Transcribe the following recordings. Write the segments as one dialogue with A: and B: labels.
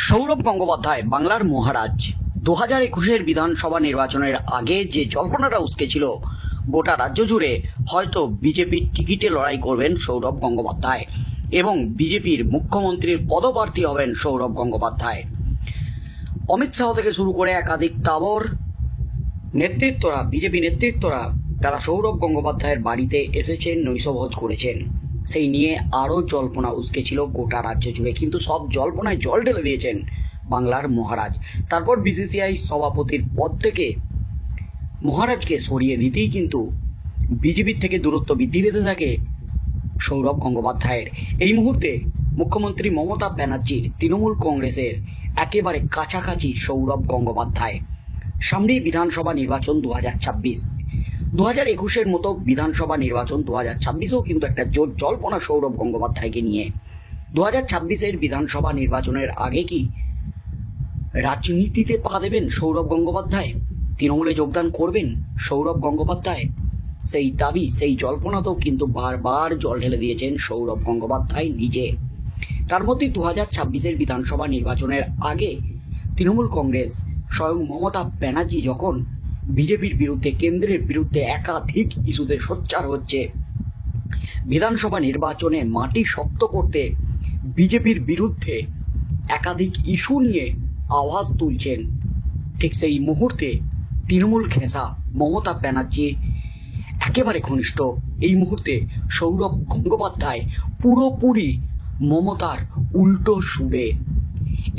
A: সৌরভ গঙ্গোপাধ্যায় বাংলার মহারাজ। 2021-এর বিধানসভা নির্বাচনের আগে যে জল্পনাটা উস্কেছিল গোটা রাজ্য জুড়ে হয়তো বিজেপির টিকিটে লড়াই করবেন সৌরভ গঙ্গোপাধ্যায় এবং বিজেপির মুখ্যমন্ত্রীর পদপ্রার্থী হবেন সৌরভ গঙ্গোপাধ্যায়। অমিত শাহ থেকে শুরু করে একাধিক তাবর নেতৃত্বরা, বিজেপি নেতৃত্বরা তারা সৌরভ গঙ্গোপাধ্যায়ের বাড়িতে এসেছেন, নৈশভোজ করেছেন। সেই নিয়ে আরও জল্পনা উস্কেছিল গোটা রাজ্য জুড়ে, কিন্তু সব জল্পনায় জল ঢেলে দিয়েছেন বাংলার মহারাজ। তারপর বিসিসিআই সভাপতির পদ থেকে মহারাজকে সরিয়ে দিতেই কিন্তু বিজেপির থেকে দূরত্ব বৃদ্ধি পেতে থাকে সৌরভ গঙ্গোপাধ্যায়ের। এই মুহূর্তে মুখ্যমন্ত্রী মমতা ব্যানার্জির তৃণমূল কংগ্রেসের একেবারে কাছাকাছি সৌরভ গঙ্গোপাধ্যায়। সামনেই বিধানসভা নির্বাচন 2026। 2021-এর মতো বিধানসভা নির্বাচন 2026-এও কিন্তু একটা জোর জল্পনা সৌরভ গঙ্গোপাধ্যায়কে নিয়ে। 2026-এর বিধানসভা নির্বাচনের আগে কি রাজনীতিতে পা দেবেন সৌরভ গঙ্গোপাধ্যায়? তৃণমূলে যোগদান করবেন সৌরভ গঙ্গোপাধ্যায়? সেই দাবি, সেই জল্পনাতেও কিন্তু বারবার জল ঢেলে দিয়েছেন সৌরভ গঙ্গোপাধ্যায় নিজে। তার মধ্যে 2026-এর বিধানসভা নির্বাচনের আগে তৃণমূল কংগ্রেস স্বয়ং মমতা ব্যানার্জি যখন বিজেপির বিরুদ্ধে, কেন্দ্রের বিরুদ্ধে একাধিক ইস্যুতে সোচ্চার হচ্ছে, বিধানসভা নির্বাচনে মাটি শক্ত করতে বিজেপির বিরুদ্ধে একাধিক ইস্যু নিয়ে আওয়াজ তুলছেন, ঠিক সেই মুহূর্তে তৃণমূল ঘেঁষা মমতা ব্যানার্জি একেবারে ঘনিষ্ঠ এই মুহূর্তে সৌরভ গঙ্গোপাধ্যায় পুরোপুরি মমতার উল্টো সুরে।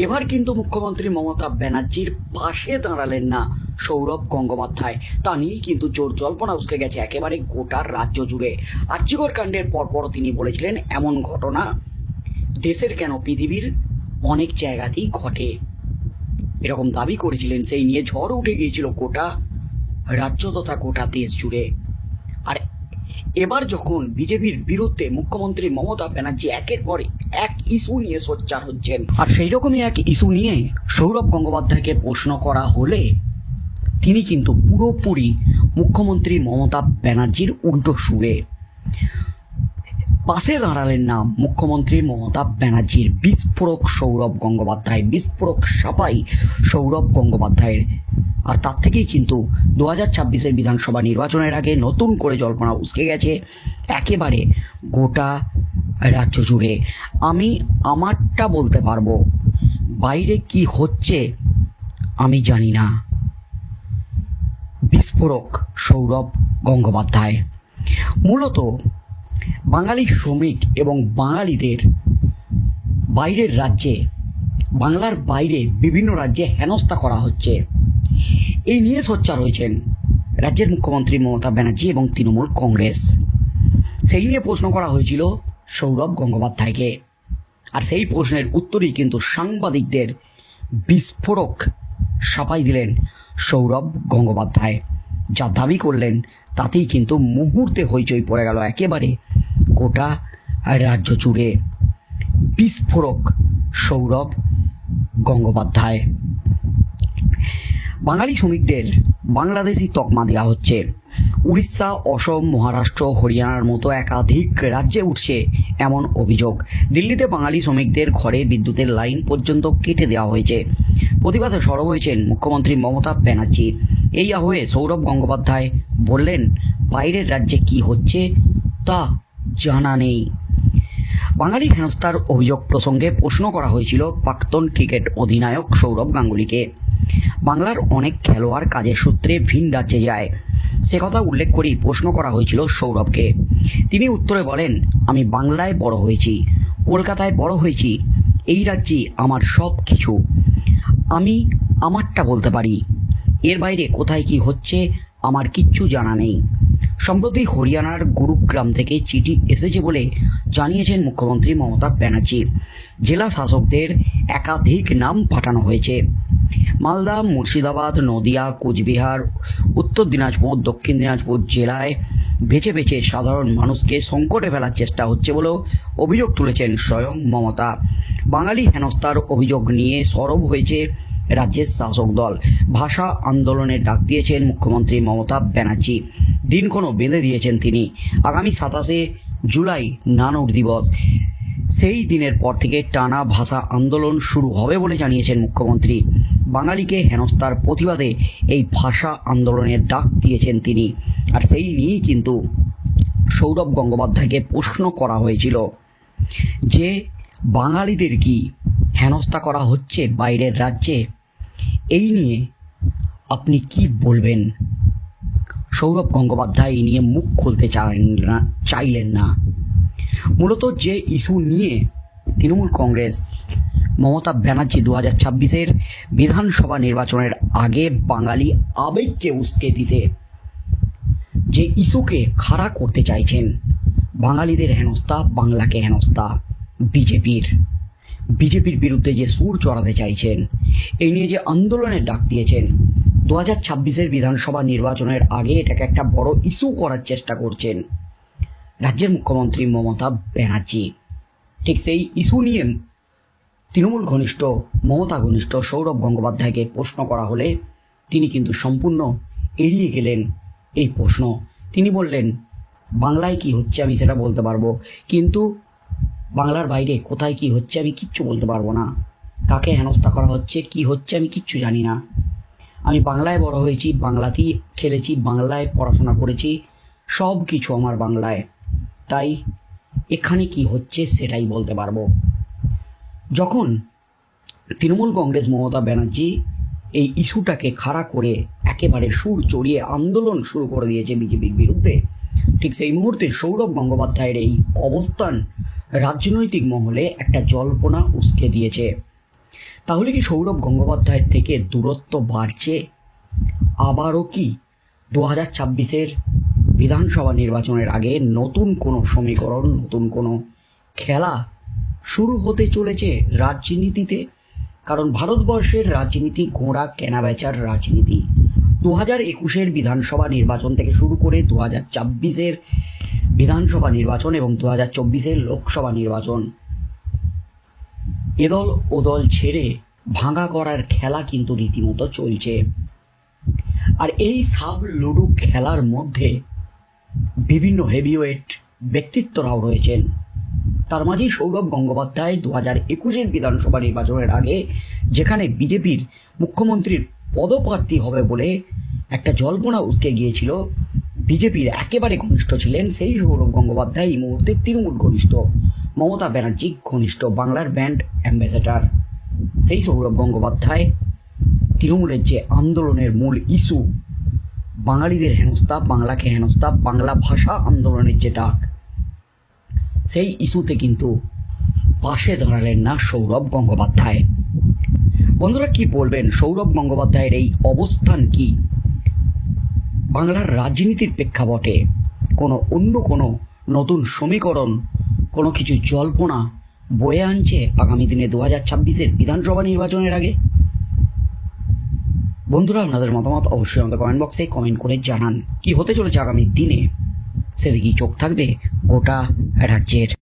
A: এবার কিন্তু মুখ্যমন্ত্রী মমতা ব্যানার্জির পাশে দাঁড়ালেন না সৌরভ গঙ্গোপাধ্যায়। তা নিয়েই কিন্তু জোর জল্পনা উস্কে গেছে একেবারে গোটা রাজ্য জুড়ে। আর্যিকর কাণ্ডের পরপর তিনি বলেছিলেন, এমন ঘটনা দেশের কেন, পৃথিবীর অনেক জায়গাতেই ঘটে, এরকম দাবি করেছিলেন। সেই নিয়ে ঝড় উঠে গিয়েছিল গোটা রাজ্য তথা গোটা দেশ জুড়ে। আর এবার যখন বিজেপির বিরুদ্ধে মুখ্যমন্ত্রী মমতা ব্যানার্জি একের পর এক ইস্যু নিয়ে সোচ্চার হচ্ছেন, আর সেই রকমই এক ইস্যু নিয়ে সৌরভ গঙ্গোপাধ্যায়কে প্রশ্ন করা হলে তিনি কিন্তু পুরোপুরি মুখ্যমন্ত্রী মমতা ব্যানার্জির উল্টো সুরে। পাশে দাঁড়ালেন না মুখ্যমন্ত্রী মমতা ব্যানার্জির। বিস্ফোরক সৌরভ গঙ্গোপাধ্যায়, বিস্ফোরক সাপাই সৌরভ গঙ্গোপাধ্যায়ের। আর তার থেকেই কিন্তু 2026-এর বিধানসভা নির্বাচনের আগে নতুন করে জল্পনা উস্কে গেছে একেবারে গোটা রাজ্য জুড়ে। আমি আমারটা বলতে পারবো, বাইরে কি হচ্ছে আমি জানি না। বিস্ফোরক সৌরভ গঙ্গোপাধ্যায় মূলত বাঙালি শ্রমিক এবং বাঙালিদের বাইরের রাজ্যে, বাংলার বাইরে বিভিন্ন রাজ্যে হেনস্থা করা হচ্ছে, এই নিয়ে সোচ্চার হয়েছেন রাজ্যের মুখ্যমন্ত্রী মমতা ব্যানার্জি এবং তৃণমূল কংগ্রেস। সেই নিয়ে প্রশ্ন করা হয়েছিল সৌরভ গঙ্গোপাধ্যায়কে, আর সেই প্রশ্নের উত্তরেই কিন্তু সাংবাদিকদের বিস্ফোরক সাফাই দিলেন সৌরভ গঙ্গোপাধ্যায়। যা দাবি করলেন তাতেই কিন্তু মুহূর্তে হইচই পড়ে গেল একেবারে গোটা রাজ্য জুড়ে। বিস্ফোরক সৌরভ গঙ্গোপাধ্যায়। বাঙালি শ্রমিকদের বাংলাদেশি তকমা দেওয়া হচ্ছে। উড়িষ্যা, অসম, মহারাষ্ট্র, হরিয়ানার মতো একাধিক রাজ্যে উঠছে এমন অভিযোগ। দিল্লিতে বাঙালি শ্রমিকদের ঘরে বিদ্যুতের লাইন পর্যন্ত কেটে দেওয়া হয়েছে। প্রতিবাদে সরব হয়েছেন মুখ্যমন্ত্রী মমতা ব্যানার্জি। এই আবহে সৌরভ গঙ্গোপাধ্যায় বললেন, বাইরের রাজ্যে কি হচ্ছে তা জানা নেই। বাঙালি হেনস্থার অভিযোগ প্রসঙ্গে প্রশ্ন করা হয়েছিল প্রাক্তন ক্রিকেট অধিনায়ক সৌরভ গাঙ্গুলিকে। বাংলার অনেক খেলোয়াড় কাজের সূত্রে ভিন রাজ্যে যায়, সে কথা উল্লেখ করেই প্রশ্ন করা হয়েছিল সৌরভকে। তিনি উত্তরে বলেন, আমি বাংলায় বড় হয়েছি, কলকাতায় বড় হয়েছি, এই রাজ্যে আমার সব কিছু, আমি আমারটা বলতে পারি, এর বাইরে কোথায় কি হচ্ছে আমার কিচ্ছু জানা নেই। সম্প্রতি হরিয়ানার গুরুগ্রাম থেকে চিঠি এসেছে বলে জানিয়েছেন মুখ্যমন্ত্রী মমতা ব্যানার্জি। জেলা শাসকদের একাধিক নাম পাঠানো হয়েছে। মালদা, মুর্শিদাবাদ, নদিয়া, কোচবিহার, উত্তর দিনাজপুর, দক্ষিণ দিনাজপুর জেলায় বেছে বেছে সাধারণ মানুষকে সংকটে ফেলার চেষ্টা হচ্ছে বলেও অভিযোগ তুলেছেন স্বয়ং মমতা। বাঙালি হেনস্থার অভিযোগ নিয়ে সরব হয়েছে রাজ্যের শাসক দল। ভাষা আন্দোলনের ডাক দিয়েছেন মুখ্যমন্ত্রী মমতা ব্যানার্জি। দিনক্ষণও বেঁধে দিয়েছেন তিনি। আগামী 27শে জুলাই নানক দিবস, সেই দিনের পর থেকে টানা ভাষা আন্দোলন শুরু হবে বলে জানিয়েছেন মুখ্যমন্ত্রী। বাঙালিকে হেনস্থার প্রতিবাদে এই ভাষা আন্দোলনের ডাক দিয়েছেন তিনি। আর সেই নিয়েই কিন্তু সৌরভ গঙ্গোপাধ্যায়কে প্রশ্ন করা হয়েছিল যে বাঙালিদের কি হেনস্থা করা হচ্ছে বাইরের রাজ্যে, এই নিয়ে আপনি কি বলবেন? সৌরভ গঙ্গোপাধ্যায় এই নিয়ে মুখ খুলতে চাইলেন না। মূলত যে ইস্যু নিয়ে তৃণমূল কংগ্রেস মমতা ব্যানার্জি 2026-এর বিধানসভা নির্বাচনের আগে বাঙালি আবেগকে উস্কে দিতে যে ইস্যুকে খাড়া করতে চাইছেন, বাঙালিদের হেনস্থা, বাংলাকে হেনস্থা, বিজেপির বিরুদ্ধে যে সুর চড়াতে চাইছেন, এই নিয়ে যে আন্দোলনের ডাক দিয়েছেন, 2026-এর বিধানসভা নির্বাচনের আগে এটাকে একটা বড় ইস্যু করার চেষ্টা করছেন রাজ্যের মুখ্যমন্ত্রী মমতা ব্যানার্জি। ঠিক সেই ইস্যু নিয়ে তৃণমূল ঘনিষ্ঠ, মমতা ঘনিষ্ঠ সৌরভ গঙ্গোপাধ্যায়কে প্রশ্ন করা হলে তিনি কিন্তু সম্পূর্ণ এড়িয়ে গেলেন এই প্রশ্ন। তিনি বললেন, বাংলায় কি হচ্ছে আমি সেটা বলতে পারবো, কিন্তু বাংলার বাইরে কোথায় কি হচ্ছে আমি কিচ্ছু বলতে পারবো না। কাকে হেনস্থা করা হচ্ছে, কি হচ্ছে আমি কিচ্ছু জানি না। আমি বাংলায় বড় হয়েছি, বাংলাতেই খেলেছি, বাংলায় পড়াশোনা করেছি, সব কিছু আমার বাংলায়, তাই এখানে কি হচ্ছে সেটাই বলতে পারবো। যখন তৃণমূল কংগ্রেস মমতা ব্যানার্জি এই ইস্যুটাকে খাড়া করে একেবারে সুর চড়িয়ে আন্দোলন শুরু করে দিয়েছে বিজেপির বিরুদ্ধে, ঠিক সেই মুহূর্তে সৌরভ গঙ্গোপাধ্যায়ের এই অবস্থান রাজনৈতিক মহলে একটা জল্পনা উস্কে দিয়েছে। তাহলে কি সৌরভ গঙ্গোপাধ্যায়ের থেকে দূরত্ব বাড়ছে? আবারও কি 2026-এর বিধানসভা নির্বাচনের আগে নতুন কোনো সমীকরণ, নতুন কোনো খেলা শুরু হতে চলেছে রাজনীতিতে? কারণ ভারতবর্ষের রাজনীতি ঘোড়া কেনাবেচার রাজনীতি। 2021-এর বিধানসভা নির্বাচন থেকে শুরু করে 2026-এর বিধানসভা নির্বাচন এবং 2024-এর লোকসভা নির্বাচন, এদল ওদল ছেড়ে ভাঙা করার খেলা কিন্তু রীতিমতো চলছে। আর এই সাব লুডু খেলার মধ্যে বিভিন্ন হেভিওয়েট ব্যক্তিত্বরাও রয়েছেন। তার মাঝেই সৌরভ গঙ্গোপাধ্যায় 2021-এর বিধানসভা নির্বাচনের আগে, যেখানে বিজেপির মুখ্যমন্ত্রীর পদপ্রার্থী হবে বলে একটা জল্পনা উঠে গিয়েছিল, বিজেপির একেবারে ঘনিষ্ঠ ছিলেন সেই সৌরভ গঙ্গোপাধ্যায় এই মুহূর্তে তৃণমূল ঘনিষ্ঠ, মমতা ব্যানার্জি ঘনিষ্ঠ, বাংলার ব্র্যান্ড অ্যাম্বাসেডর। সেই সৌরভ গঙ্গোপাধ্যায় তৃণমূলের যে আন্দোলনের মূল ইস্যু, বাঙালিদের হেনস্থা, বাংলাকে হেনস্থা, বাংলা ভাষা আন্দোলনের যে ডাক, সেই ইস্যুতে কিন্তু পাশে দাঁড়ালেন না সৌরভ গঙ্গোপাধ্যায়। বন্ধুরা কি বলবেন, সৌরভ গঙ্গোপাধ্যায়ের এই অবস্থান কি বাংলার রাজনীতির প্রেক্ষাপটে অন্য কোনো নতুন সমীকরণ, কোনো কিছু জল্পনা বয়ে আনছে আগামী দিনে 2026-এর বিধানসভা নির্বাচনের আগে? বন্ধুরা আপনাদের মতামত অবশ্যই আমাদের কমেন্ট বক্সে কমেন্ট করে জানান। কি হতে চলেছে আগামী দিনে সেদিকেই চোখ থাকবে গোটা রাজ্যের।